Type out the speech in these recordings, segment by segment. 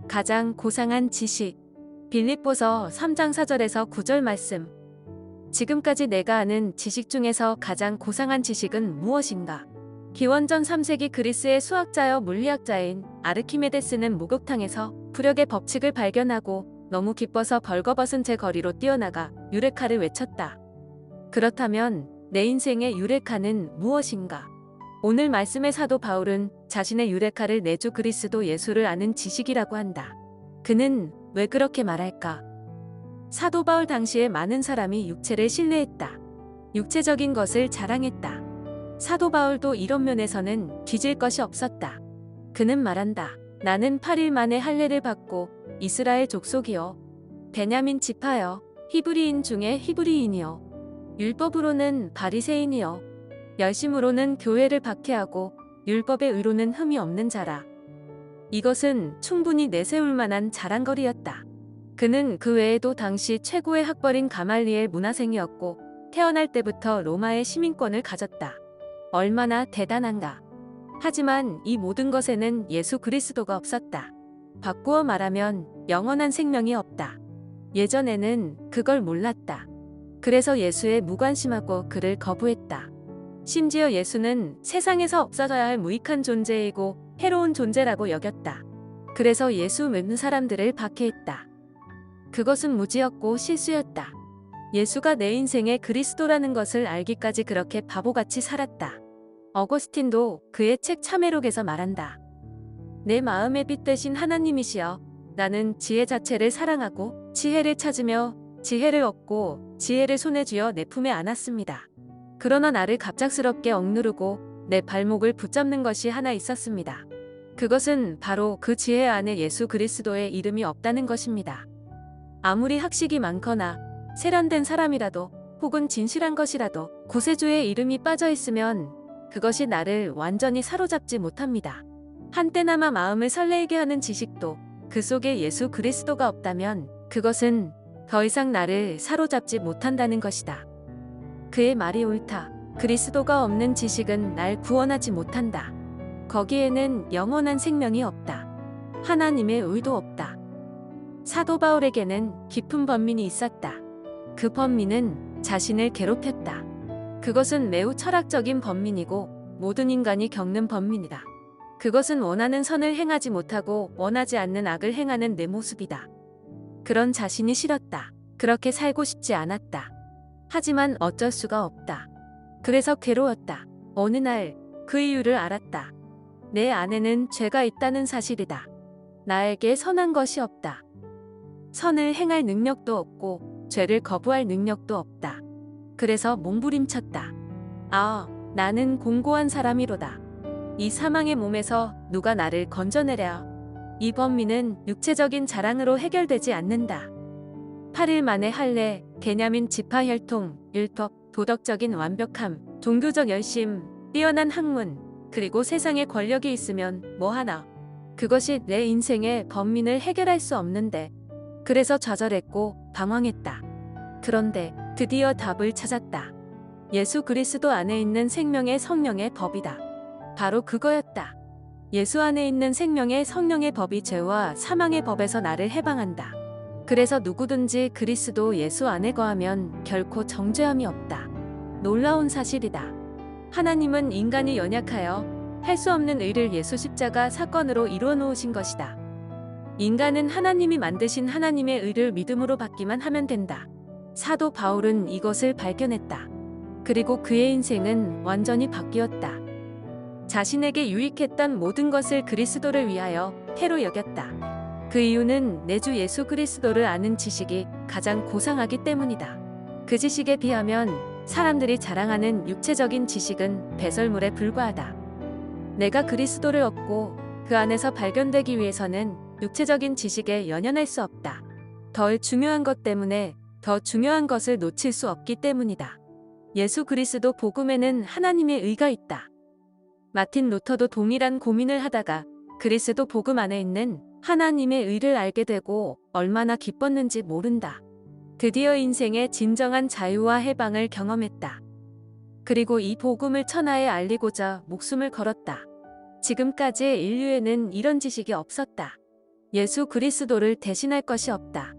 가장 고상한 지식. 빌립보서 3장 4절에서 9절 말씀. 지금까지 내가 아는 지식 중에서 가장 고상한 지식은 무엇인가? 기원전 3세기 그리스의 수학자여 물리학자인 아르키메데스는 목욕탕에서 부력의 법칙을 발견하고 너무 기뻐서 벌거벗은 채 거리로 뛰어나가 유레카를 외쳤다. 그렇다면 내 인생의 유레카는 무엇인가? 오늘 말씀의 사도 바울은 자신의 유레카를 내주 그리스도 예수를 아는 지식이라고 한다. 그는 왜 그렇게 말할까? 사도 바울 당시에 많은 사람이 육체를 신뢰했다. 육체적인 것을 자랑했다. 사도 바울도 이런 면에서는 뒤질 것이 없었다. 그는 말한다. 나는 8일 만에 할례를 받고 이스라엘 족속이요 베냐민 지파여 히브리인 중에 히브리인이요 율법으로는 바리새인이요 열심으로는 교회를 박해하고 율법의 의로는 흠이 없는 자라. 이것은 충분히 내세울 만한 자랑거리였다. 그는 그 외에도 당시 최고의 학벌인 가말리엘 문화생이었고 태어날 때부터 로마의 시민권을 가졌다. 얼마나 대단한가. 하지만 이 모든 것에는 예수 그리스도가 없었다. 바꾸어 말하면 영원한 생명이 없다. 예전에는 그걸 몰랐다. 그래서 예수에 무관심하고 그를 거부했다. 심지어 예수는 세상에서 없어져야 할 무익한 존재이고 해로운 존재라고 여겼다. 그래서 예수 믿는 사람들을 박해했다. 그것은 무지였고 실수였다. 예수가 내 인생의 그리스도라는 것을 알기까지 그렇게 바보같이 살았다. 어거스틴도 그의 책 참회록에서 말한다. 내 마음의 빛 되신 하나님이시여, 나는 지혜 자체를 사랑하고 지혜를 찾으며 지혜를 얻고 지혜를 손에 쥐어 내 품에 안았습니다. 그러나 나를 갑작스럽게 억누르고 내 발목을 붙잡는 것이 하나 있었습니다. 그것은 바로 그 지혜 안에 예수 그리스도의 이름이 없다는 것입니다. 아무리 학식이 많거나 세련된 사람이라도 혹은 진실한 것이라도 구세주의 이름이 빠져 있으면 그것이 나를 완전히 사로잡지 못합니다. 한때나마 마음을 설레게 하는 지식도 그 속에 예수 그리스도가 없다면 그것은 더 이상 나를 사로잡지 못한다는 것이다. 그의 말이 옳다. 그리스도가 없는 지식은 날 구원하지 못한다. 거기에는 영원한 생명이 없다. 하나님의 의도 없다. 사도 바울에게는 깊은 번민이 있었다. 그 번민은 자신을 괴롭혔다. 그것은 매우 철학적인 번민이고 모든 인간이 겪는 번민이다. 그것은 원하는 선을 행하지 못하고 원하지 않는 악을 행하는 내 모습이다. 그런 자신이 싫었다. 그렇게 살고 싶지 않았다. 하지만 어쩔 수가 없다. 그래서 괴로웠다. 어느 날 그 이유를 알았다. 내 안에는 죄가 있다는 사실이다. 나에게 선한 것이 없다. 선을 행할 능력도 없고 죄를 거부할 능력도 없다. 그래서 몸부림쳤다. 아, 나는 공고한 사람이로다. 이 사망의 몸에서 누가 나를 건져내랴. 이 번민은 육체적인 자랑으로 해결되지 않는다. 8일 만에 할례, 베냐민 지파 혈통, 율법, 도덕적인 완벽함, 종교적 열심, 뛰어난 학문, 그리고 세상에 권력이 있으면 뭐하나. 그것이 내 인생의 번민을 해결할 수 없는데. 그래서 좌절했고 방황했다. 그런데 드디어 답을 찾았다. 예수 그리스도 안에 있는 생명의 성령의 법이다. 바로 그거였다. 예수 안에 있는 생명의 성령의 법이 죄와 사망의 법에서 나를 해방한다. 그래서 누구든지 그리스도 예수 안에 거하면 결코 정죄함이 없다. 놀라운 사실이다. 하나님은 인간이 연약하여 할 수 없는 의를 예수 십자가 사건으로 이루어 놓으신 것이다. 인간은 하나님이 만드신 하나님의 의를 믿음으로 받기만 하면 된다. 사도 바울은 이것을 발견했다. 그리고 그의 인생은 완전히 바뀌었다. 자신에게 유익했던 모든 것을 그리스도를 위하여 해로 여겼다. 그 이유는 내 주 예수 그리스도를 아는 지식이 가장 고상하기 때문이다. 그 지식에 비하면 사람들이 자랑하는 육체적인 지식은 배설물에 불과하다. 내가 그리스도를 얻고 그 안에서 발견되기 위해서는 육체적인 지식에 연연할 수 없다. 덜 중요한 것 때문에 더 중요한 것을 놓칠 수 없기 때문이다. 예수 그리스도 복음에는 하나님의 의가 있다. 마틴 루터도 동일한 고민을 하다가 그리스도 복음 안에 있는 하나님의 의를 알게 되고 얼마나 기뻤는지 모른다. 드디어 인생의 진정한 자유와 해방을 경험했다. 그리고 이 복음을 천하에 알리고자 목숨을 걸었다. 지금까지 인류에는 이런 지식이 없었다. 예수 그리스도를 대신할 것이 없다.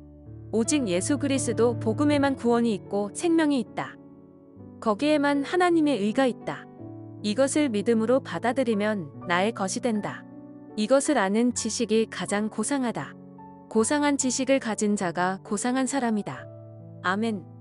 오직 예수 그리스도 복음에만 구원이 있고 생명이 있다. 거기에만 하나님의 의가 있다. 이것을 믿음으로 받아들이면 나의 것이 된다. 이것을 아는 지식이 가장 고상하다. 고상한 지식을 가진 자가 고상한 사람이다. 아멘.